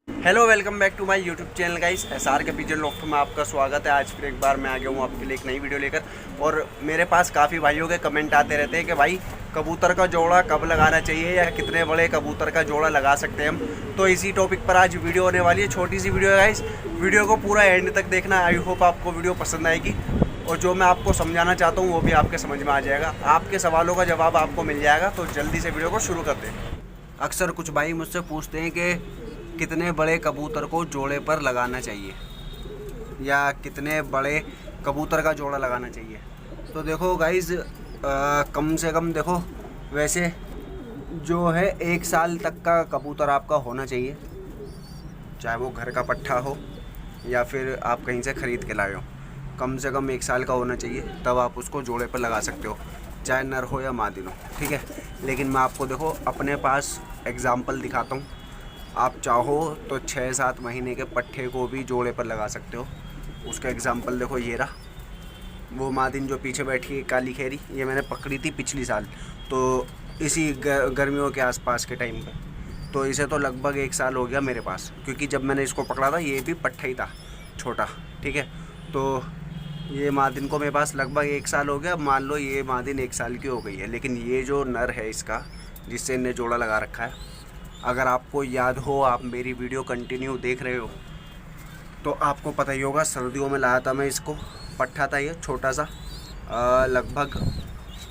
Hello, welcome back to my YouTube channel guys. SR के pigeon loft में आपका स्वागत है। आज फिर एक बार मैं आ गया हूँ आपके लिए एक नई वीडियो लेकर। और मेरे पास काफ़ी भाइयों के कमेंट आते रहते हैं कि भाई कबूतर का जोड़ा कब लगाना चाहिए या कितने बड़े कबूतर का जोड़ा लगा सकते हैं हम। तो इसी टॉपिक पर आज वीडियो होने वाली है। छोटी सी वीडियो है गाइस, वीडियो को पूरा एंड तक देखना। आई होप आपको वीडियो पसंद आएगी और जो मैं आपको समझाना चाहता हूँ वो भी आपके समझ में आ जाएगा। आपके सवालों का जवाब आपको मिल जाएगा। तो जल्दी से वीडियो को शुरू करते हैं। अक्सर कुछ भाई मुझसे पूछते हैं कि कितने बड़े कबूतर को जोड़े पर लगाना चाहिए या कितने बड़े कबूतर का जोड़ा लगाना चाहिए। तो देखो गाइस, कम से कम देखो, वैसे जो है 1 साल तक का कबूतर आपका होना चाहिए, चाहे वो घर का पट्ठा हो या फिर आप कहीं से ख़रीद के लाए हो। कम से कम 1 साल का होना चाहिए, तब आप उसको जोड़े पर लगा सकते हो, चाहे नर हो या मादी हो, ठीक है। लेकिन मैं आपको देखो अपने पास एग्ज़ाम्पल दिखाता हूँ। आप चाहो तो 6-7 महीने के पट्ठे को भी जोड़े पर लगा सकते हो। उसका एग्ज़ाम्पल देखो, ये रहा वो मादिन जो पीछे बैठी है, काली खैरी। ये मैंने पकड़ी थी पिछली साल, तो इसी गर्मियों के आसपास के टाइम पे। तो इसे तो लगभग 1 साल हो गया मेरे पास, क्योंकि जब मैंने इसको पकड़ा था ये भी पट्ठा ही था, छोटा, ठीक है। तो ये मादिन को मेरे पास लगभग 1 साल हो गया। मान लो ये मादिन 1 साल की हो गई है। लेकिन ये जो नर है इसका, जिससे इन्हें जोड़ा लगा रखा है, अगर आपको याद हो, आप मेरी वीडियो कंटिन्यू देख रहे हो तो आपको पता ही होगा, सर्दियों में लाया था मैं इसको। पट्ठा था ये छोटा सा, लगभग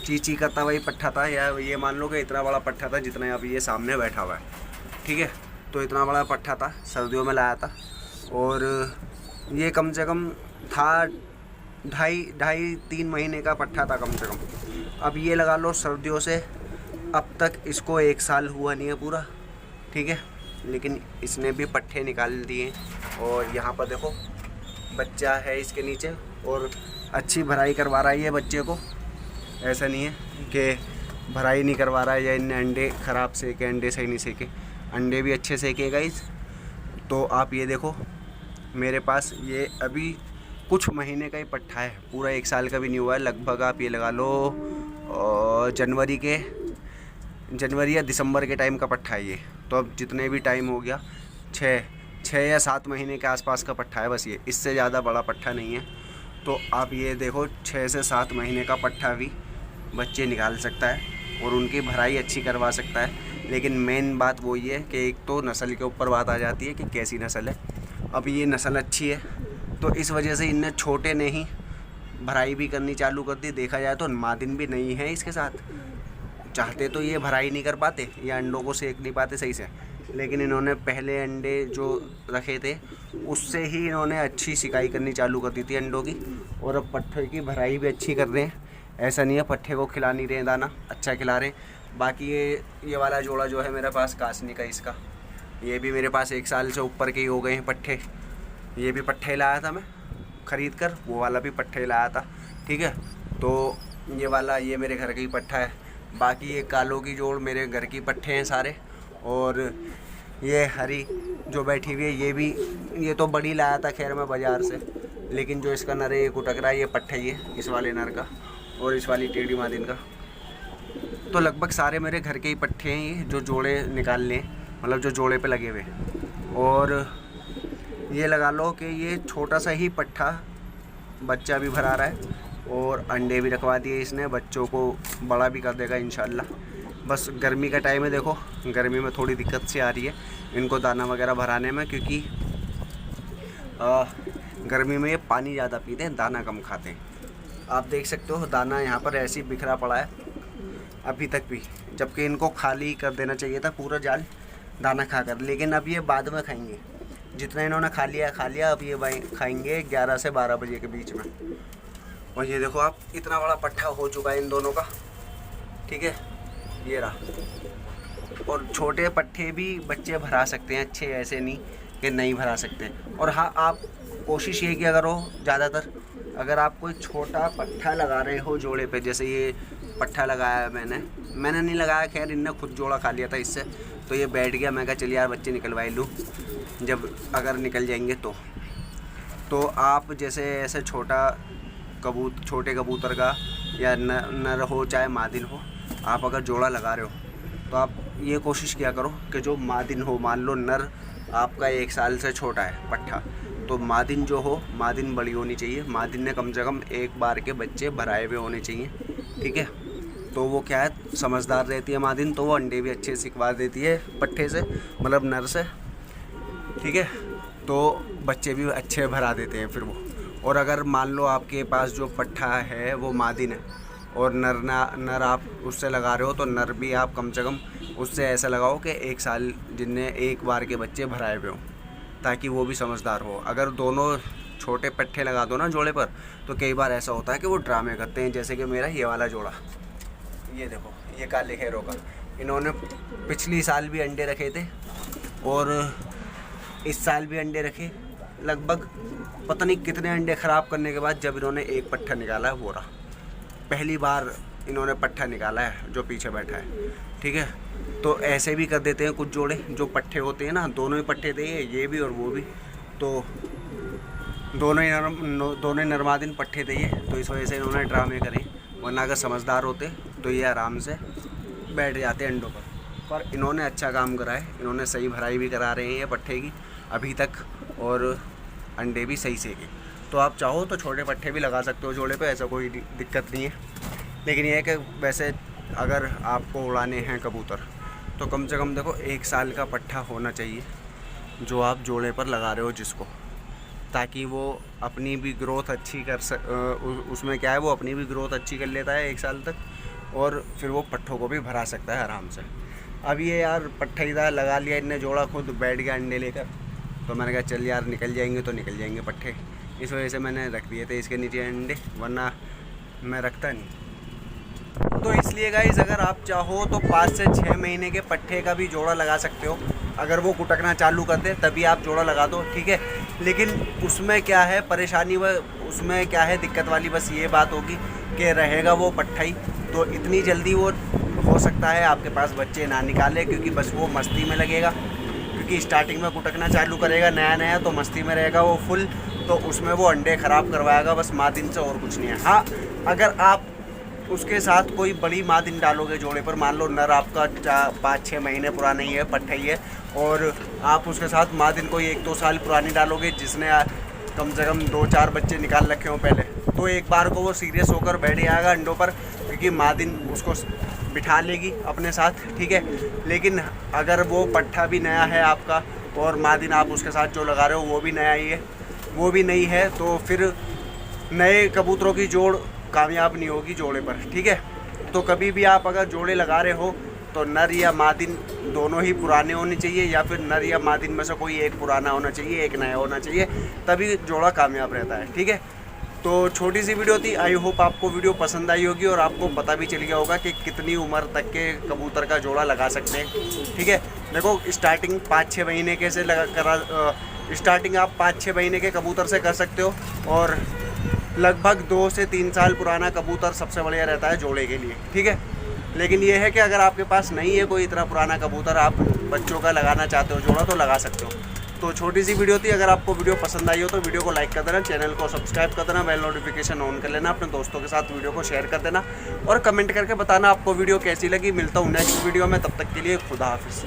चींची करता वही पट्ठा था, या ये मान लो कि इतना बड़ा पट्ठा था जितना अभी ये सामने बैठा हुआ है, ठीक है। तो इतना बड़ा पट्ठा था, सर्दियों में लाया था। और ये कम से कम था 2.5-3 महीने का पट्ठा था कम से कम। अब ये लगा लो सर्दियों से अब तक इसको 1 साल हुआ नहीं है पूरा, ठीक है। लेकिन इसने भी पट्ठे निकाल दिए। और यहाँ पर देखो बच्चा है इसके नीचे, और अच्छी भराई करवा रहा है ये बच्चे को। ऐसा नहीं है कि भराई नहीं करवा रहा है या इनने अंडे ख़राब सेके, अंडे सही नहीं सेके, अंडे भी अच्छे सेकेगा इस। तो आप ये देखो, मेरे पास ये अभी कुछ महीने का ही पट्ठा है, पूरा 1 साल का भी नहीं हुआ है। लगभग आप ये लगा लो जनवरी या दिसंबर के टाइम का पट्ठा है ये। तो अब जितने भी टाइम हो गया, 6 या 7 महीने के आसपास का पट्ठा है बस ये, इससे ज़्यादा बड़ा पट्ठा नहीं है। तो आप ये देखो 6 से 7 महीने का पट्ठा भी बच्चे निकाल सकता है और उनकी भराई अच्छी करवा सकता है। लेकिन मेन बात वो ये है कि एक तो नस्ल के ऊपर बात आ जाती है कि कैसी नस्ल है। अब ये नस्ल अच्छी है तो इस वजह से इनने छोटे ने ही भराई भी करनी चालू कर दी। देखा जाए तो मादिन भी नहीं है इसके साथ, चाहते तो ये भराई नहीं कर पाते या अंडों को सेक नहीं पाते सही से। लेकिन इन्होंने पहले अंडे जो रखे थे उससे ही इन्होंने अच्छी सिकाई करनी चालू कर दी थी अंडों की। और अब पट्ठे की भराई भी अच्छी कर रहे हैं। ऐसा नहीं है पट्ठे को खिला नहीं रहे, दाना अच्छा खिला रहे हैं। बाकी ये वाला जोड़ा जो है मेरे पास कासनी का, इसका ये भी मेरे पास 1 साल से ऊपर के ही हो गए हैं पट्ठे। ये भी पट्ठे लाया था मैं ख़रीद कर, वो वाला भी पट्ठे लाया था, ठीक है। तो ये वाला ये मेरे घर का ही पट्ठा है। बाकी ये कालों की जोड़ मेरे घर की पट्ठे हैं सारे। और ये हरी जो बैठी हुई है ये तो बड़ी लाया था खैर मैं बाज़ार से। लेकिन जो इसका नर है ये कुटक रहा है, ये पट्ठा ही है इस वाले नर का और इस वाली टेढ़ी मादिन का। तो लगभग सारे मेरे घर के ही पट्ठे हैं ये, जो जोड़े निकाल लें, मतलब जो जोड़े पे लगे हुए। और ये लगा लो कि ये छोटा सा ही पट्ठा बच्चा भी भरा रहा है और अंडे भी रखवा दिए इसने, बच्चों को बड़ा भी कर देगा इंशाल्लाह। बस गर्मी का टाइम है, देखो गर्मी में थोड़ी दिक्कत सी आ रही है इनको दाना वगैरह भराने में, क्योंकि गर्मी में ये पानी ज़्यादा पीते हैं, दाना कम खाते हैं। आप देख सकते हो दाना यहाँ पर ऐसे ही बिखरा पड़ा है अभी तक भी, जबकि इनको खाली कर देना चाहिए था पूरा जाल दाना खाकर। लेकिन अब ये बाद में खाएंगे, जितना इन्होंने खा लिया। अब ये खाएंगे 11 से 12 बजे के बीच में। और ये देखो आप, इतना बड़ा पट्ठा हो चुका है इन दोनों का, ठीक है, ये रहा। और छोटे पट्ठे भी बच्चे भरा सकते हैं अच्छे, ऐसे नहीं कि नहीं भरा सकते। और हाँ, आप कोशिश ये किया करो ज़्यादातर, अगर आप कोई छोटा पट्ठा लगा रहे हो जोड़े पे, जैसे ये पट्ठा लगाया है मैंने नहीं लगाया, खैर इनने खुद जोड़ा खा लिया था इससे, तो ये बैठ गया। मैं कहा चलिए यार बच्चे निकलवाई लूँ, जब अगर निकल जाएंगे तो आप जैसे ऐसे छोटे कबूतर का या नर हो चाहे मादिन हो, आप अगर जोड़ा लगा रहे हो तो आप ये कोशिश किया करो कि जो मादिन हो, मान लो नर आपका 1 साल से छोटा है पट्ठा, तो मादिन जो हो, मादिन बड़ी होनी चाहिए। मादिन ने कम से कम एक बार के बच्चे भराए हुए होने चाहिए, ठीक है। तो वो क्या है, समझदार रहती है मादिन, तो वो अंडे भी अच्छे सिकवा देती है पट्ठे से, मतलब नर से, ठीक है। तो बच्चे भी अच्छे भरा देते हैं फिर वो। और अगर मान लो आपके पास जो पट्ठा है वो मादिन है और नर आप उससे लगा रहे हो, तो नर भी आप कम से कम उससे ऐसा लगाओ कि 1 साल जिनने एक बार के बच्चे भराए हुए हों, ताकि वो भी समझदार हो। अगर दोनों छोटे पट्ठे लगा दो ना जोड़े पर, तो कई बार ऐसा होता है कि वो ड्रामे करते हैं। जैसे कि मेरा ये वाला जोड़ा, ये देखो, ये काले खैरों का, इन्होंने पिछली साल भी अंडे रखे थे और इस साल भी अंडे रखे। लगभग पता नहीं कितने अंडे ख़राब करने के बाद जब इन्होंने एक पट्ठा निकाला है, वो रहा पहली बार इन्होंने पट्ठा निकाला है जो पीछे बैठा है, ठीक है। तो ऐसे भी कर देते हैं कुछ जोड़े, जो पट्ठे होते हैं ना, दोनों ही पट्ठे थे, ये भी और वो भी, तो दोनों ही नरमादिन पट्ठे थे ये। तो इस वजह से इन्होंने ड्रामे करे, वरना अगर समझदार होते तो ये आराम से बैठ जाते अंडों पर इन्होंने अच्छा काम करा है। इन्होंने सही भराई भी करा रहे हैं ये पट्ठे की अभी तक, और अंडे भी सही सेके। तो आप चाहो तो छोटे पट्ठे भी लगा सकते हो जोड़े पे, ऐसा कोई दिक्कत नहीं है। लेकिन ये है कि वैसे अगर आपको उड़ाने हैं कबूतर, तो कम से कम देखो 1 साल का पट्ठा होना चाहिए जो आप जोड़े पर लगा रहे हो जिसको, ताकि वो अपनी भी ग्रोथ अच्छी उसमें क्या है, वो अपनी भी ग्रोथ अच्छी कर लेता है 1 साल तक, और फिर वो पट्ठों को भी भरा सकता है आराम से। अब ये यार पट्ठा इधर लगा लिया इनने, जोड़ा खुद बैठ गया अंडे लेकर, तो मैंने कहा चल यार निकल जाएंगे तो निकल जाएंगे पट्ठे, इस वजह से मैंने रख दिए थे इसके नीचे अंडे, वरना मैं रखता नहीं। तो इसलिए गाइस, अगर आप चाहो तो 5 से 6 महीने के पट्ठे का भी जोड़ा लगा सकते हो। अगर वो कुटकना चालू कर दे तभी आप जोड़ा लगा दो, ठीक है। लेकिन उसमें क्या है परेशानी, उसमें क्या है दिक्कत वाली बस ये बात होगी कि रहेगा वो पट्ठा ही, तो इतनी जल्दी वो हो सकता है आपके पास बच्चे ना निकाले, क्योंकि बस वो मस्ती में लगेगा। क्योंकि स्टार्टिंग में कुटकना चालू करेगा नया नया, तो मस्ती में रहेगा वो फुल, तो उसमें वो अंडे ख़राब करवाएगा बस मादिन से, और कुछ नहीं है। हाँ, अगर आप उसके साथ कोई बड़ी मादिन डालोगे जोड़े पर, मान लो नर आपका 5-6 महीने पुराना ही है, पट्ठा ही है, और आप उसके साथ मादिन कोई 1-2 साल पुरानी डालोगे जिसने कम से कम 2-4 बच्चे निकाल रखे हों पहले, तो एक बार को वो सीरियस होकर बैठ जाएगा अंडों पर, क्योंकि मादिन उसको बिठा लेगी अपने साथ, ठीक है। लेकिन अगर वो पट्ठा भी नया है आपका और मादिन आप उसके साथ जो लगा रहे हो वो भी नया ही है, वो भी नहीं है, तो फिर नए कबूतरों की जोड़ कामयाब नहीं होगी जोड़े पर, ठीक है। तो कभी भी आप अगर जोड़े लगा रहे हो तो नर या मादिन दोनों ही पुराने होने चाहिए, या फिर नर या मादिन में से कोई एक पुराना होना चाहिए, एक नया होना चाहिए, तभी जोड़ा कामयाब रहता है, ठीक है। तो छोटी सी वीडियो थी, आई होप आपको वीडियो पसंद आई होगी और आपको पता भी चल गया होगा कि कितनी उम्र तक के कबूतर का जोड़ा लगा सकते हैं, ठीक है। देखो स्टार्टिंग 5-6 महीने के से स्टार्टिंग आप 5-6 महीने के कबूतर से कर सकते हो, और लगभग 2 से 3 साल पुराना कबूतर सबसे बढ़िया रहता है जोड़े के लिए, ठीक है। लेकिन ये है कि अगर आपके पास नहीं है कोई इतना पुराना कबूतर, आप बच्चों का लगाना चाहते हो जोड़ा, तो लगा सकते हो। तो छोटी सी वीडियो थी, अगर आपको वीडियो पसंद आई हो तो वीडियो को लाइक कर देना, चैनल को सब्सक्राइब कर देना, बेल नोटिफिकेशन ऑन कर लेना, अपने दोस्तों के साथ वीडियो को शेयर कर देना, और कमेंट करके बताना आपको वीडियो कैसी लगी। मिलता हूँ नेक्स्ट वीडियो में, तब तक के लिए खुदा हाफिज़।